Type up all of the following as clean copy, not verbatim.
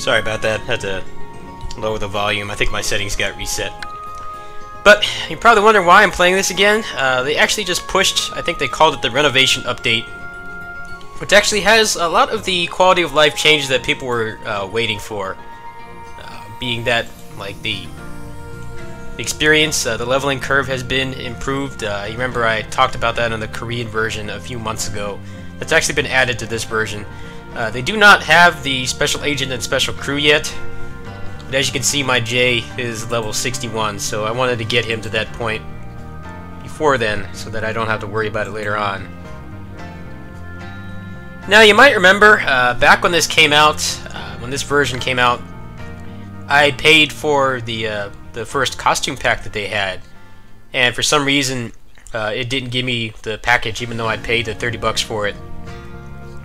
Sorry about that. Had to lower the volume. I think my settings got reset. But you're probably wondering why I'm playing this again. They actually just pushed, I think they called it the Renovation update, which actually has a lot of the quality of life changes that people were waiting for. Being that, like, the experience, the leveling curve has been improved. You remember I talked about that in the Korean version a few months ago. That's actually been added to this version. They do not have the Special Agent and Special Crew yet, but as you can see, my J is level 61, so I wanted to get him to that point before then, so that I don't have to worry about it later on. Now, you might remember, back when this came out, when this version came out, I paid for the first costume pack that they had, and for some reason, it didn't give me the package, even though I paid the 30 bucks for it.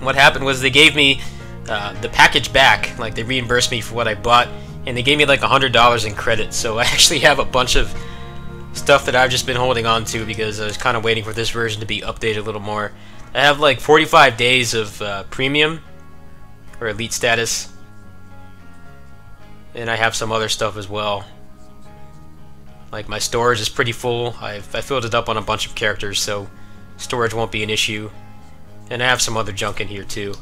What happened was they gave me the package back, like they reimbursed me for what I bought, and they gave me like $100 in credit. So I actually have a bunch of stuff that I've just been holding on to because I was kind of waiting for this version to be updated a little more. I have like 45 days of premium or elite status, and I have some other stuff as well. Like my storage is pretty full. I filled it up on a bunch of characters, so storage won't be an issue. And I have some other junk in here too.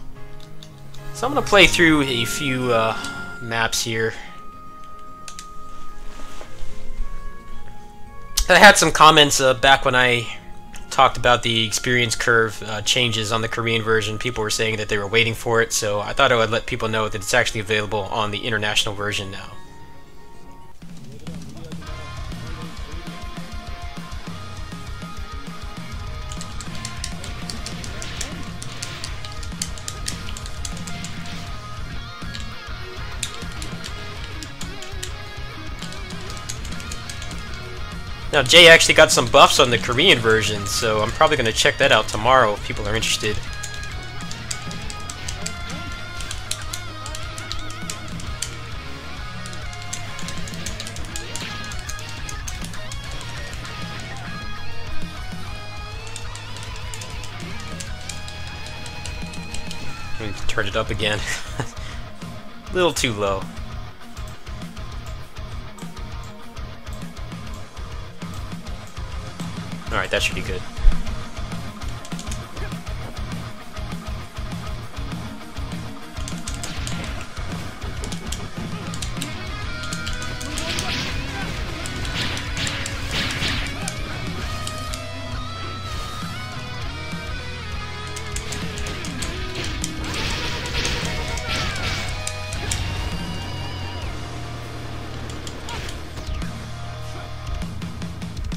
So I'm gonna play through a few maps here. I had some comments back when I talked about the experience curve changes on the Korean version. People were saying that they were waiting for it, so I thought I would let people know that it's actually available on the international version now. Now, Jay actually got some buffs on the Korean version, so I'm probably going to check that out tomorrow if people are interested. Let me turn it up again. A little too low. Alright, that should be good.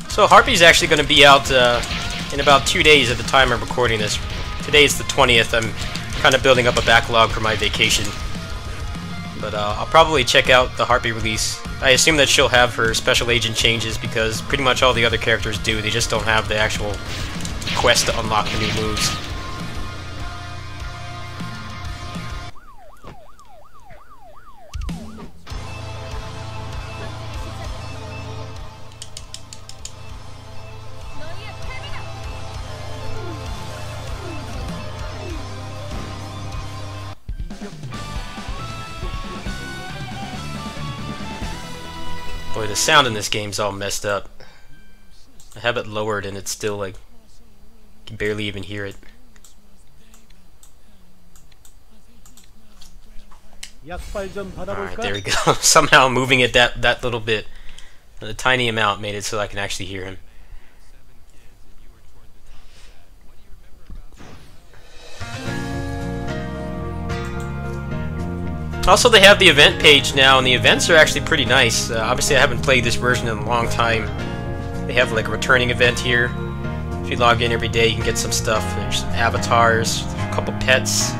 So Harpy's actually going to be out in about 2 days at the time I'm recording this. Today is the 20th. I'm kind of building up a backlog for my vacation. But I'll probably check out the Harpy release. I assume that she'll have her special agent changes because pretty much all the other characters do. They just don't have the actual quest to unlock the new moves. Boy, the sound in this game's all messed up. I have it lowered and it's still like, you can barely even hear it. Alright, there we go. Somehow moving it that little bit, a tiny amount, made it so I can actually hear him. Also, they have the event page now, and the events are actually pretty nice. Obviously, I haven't played this version in a long time. They have like a returning event here. If you log in every day, you can get some stuff. There's avatars, a couple pets,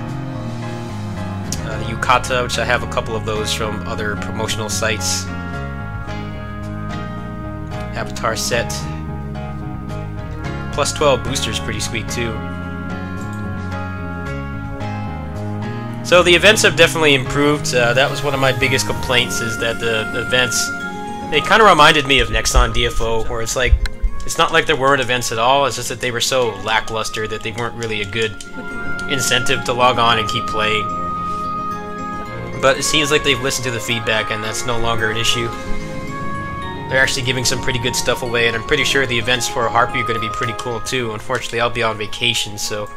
the yukata, which I have a couple of those from other promotional sites. Avatar set. Plus 12 boosters, pretty sweet too. So the events have definitely improved. That was one of my biggest complaints, is that the events, they kind of reminded me of Nexon DFO, where it's like, it's not like there weren't events at all, it's just that they were so lackluster that they weren't really a good incentive to log on and keep playing. but it seems like they've listened to the feedback and that's no longer an issue. They're actually giving some pretty good stuff away, and I'm pretty sure the events for Harpy are going to be pretty cool too. Unfortunately, I'll be on vacation, so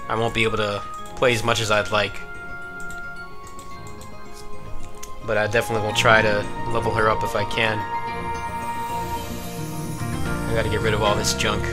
I won't be able to play as much as I'd like. But I definitely will try to level her up if I can. I gotta get rid of all this junk.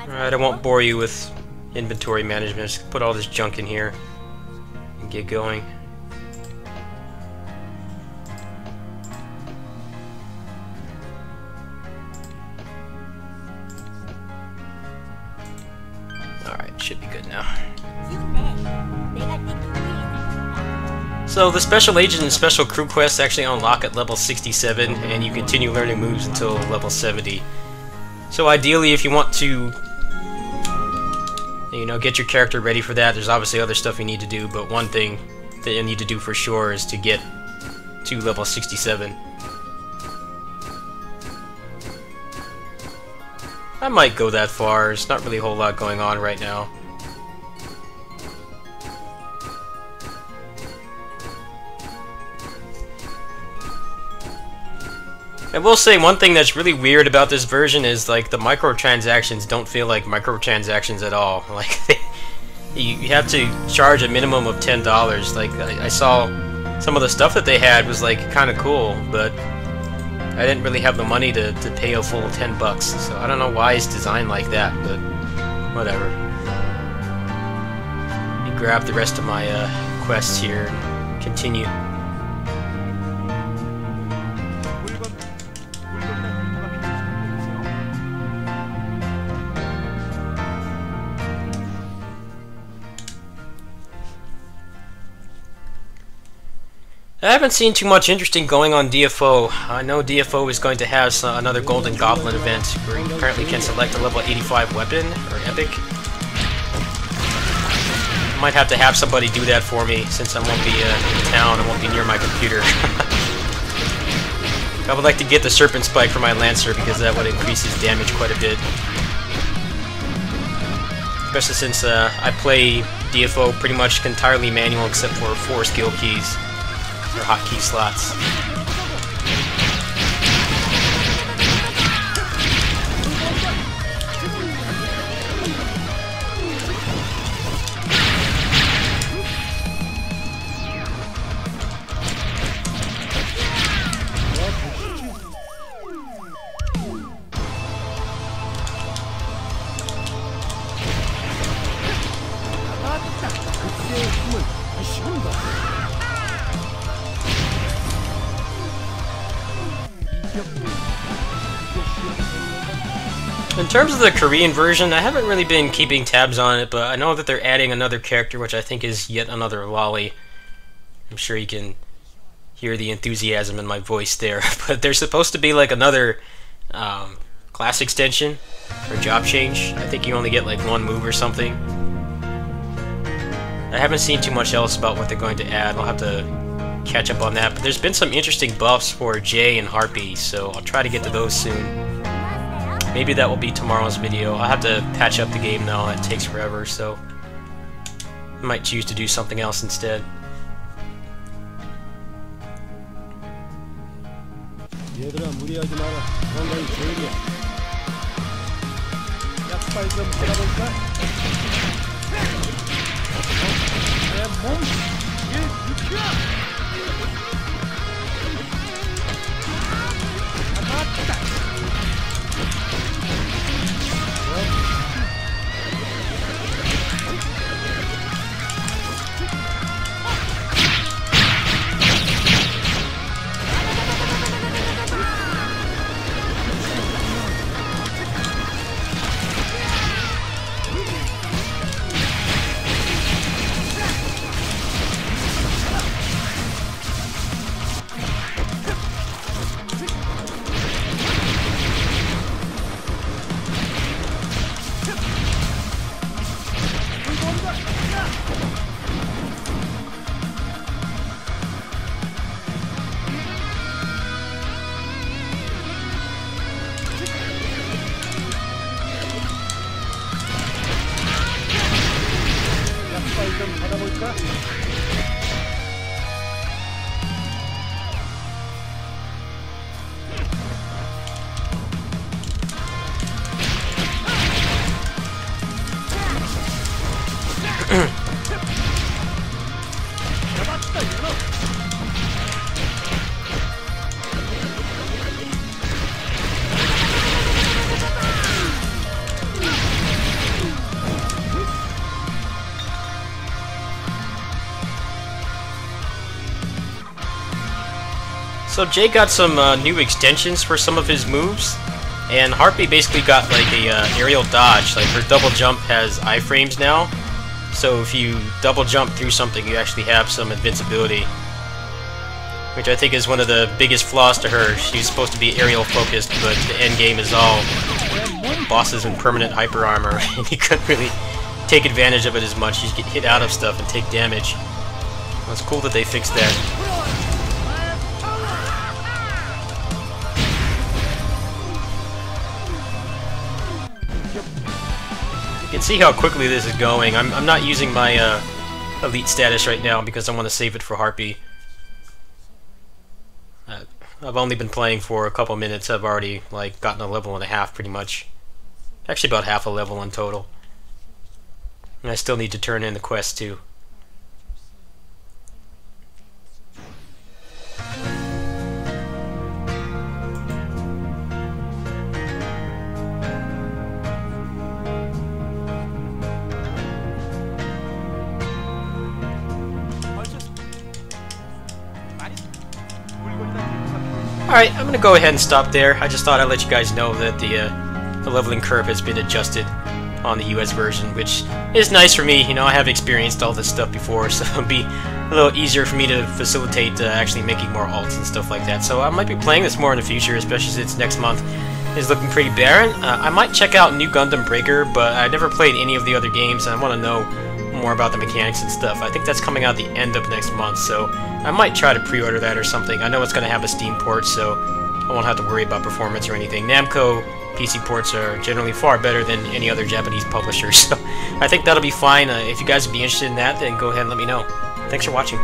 Alright, I won't bore you with inventory management. Just put all this junk in here and get going. Alright, should be good now. So the special agent and special crew quests actually unlock at level 67, and you continue learning moves until level 70. So ideally, if you want to, you know, get your character ready for that, there's obviously other stuff you need to do, but one thing that you need to do for sure is to get to level 67. I might go that far. There's not really a whole lot going on right now. I will say one thing that's really weird about this version is like the microtransactions don't feel like microtransactions at all. Like you have to charge a minimum of $10. Like I saw some of the stuff that they had was like kind of cool, but I didn't really have the money to pay a full $10. So I don't know why it's designed like that, but whatever. Let me grab the rest of my quests here and continue. I haven't seen too much interesting going on DFO. I know DFO is going to have another Golden Goblin event where you apparently can select a level 85 weapon or epic. I might have to have somebody do that for me since I won't be in town. I won't be near my computer. I would like to get the Serpent Spike for my Lancer because that would increase his damage quite a bit. Especially since I play DFO pretty much entirely manual except for 4 skill keys. Or hotkey slots. In terms of the Korean version, I haven't really been keeping tabs on it, but I know that they're adding another character, which I think is yet another lolly. I'm sure you can hear the enthusiasm in my voice there. But there's supposed to be like another class extension or job change. I think you only get like 1 move or something. I haven't seen too much else about what they're going to add. I'll have to catch up on that. But there's been some interesting buffs for Jay and Harpy, so I'll try to get to those soon. Maybe that will be tomorrow's video. I'll have to patch up the game now. It takes forever, so I might choose to do something else instead. So Jay got some new extensions for some of his moves, and Harpy basically got like a aerial dodge. Like her double jump has iframes now, so if you double jump through something, you actually have some invincibility, which I think is one of the biggest flaws to her. She's supposed to be aerial focused, but the end game is all bosses in permanent hyper armor, and you couldn't really take advantage of it as much. You get hit out of stuff and take damage. Well, it's cool that they fixed that. You can see how quickly this is going. I'm not using my elite status right now because I want to save it for Harpy. I've only been playing for a couple minutes. I've already like gotten a level and a half pretty much. Actually about half a level in total. And I still need to turn in the quest too. Alright, I'm gonna go ahead and stop there. I just thought I'd let you guys know that the leveling curve has been adjusted on the US version, which is nice for me. You know, I have experienced all this stuff before, so it'll be a little easier for me to facilitate actually making more alts and stuff like that. So I might be playing this more in the future, especially since next month is looking pretty barren. I might check out New Gundam Breaker, but I never played any of the other games, and I want to know more about the mechanics and stuff. I think that's coming out the end of next month, so I might try to pre-order that or something. I know it's going to have a Steam port, so I won't have to worry about performance or anything. Namco PC ports are generally far better than any other Japanese publisher, so I think that'll be fine. If you guys would be interested in that, then go ahead and let me know. Thanks for watching.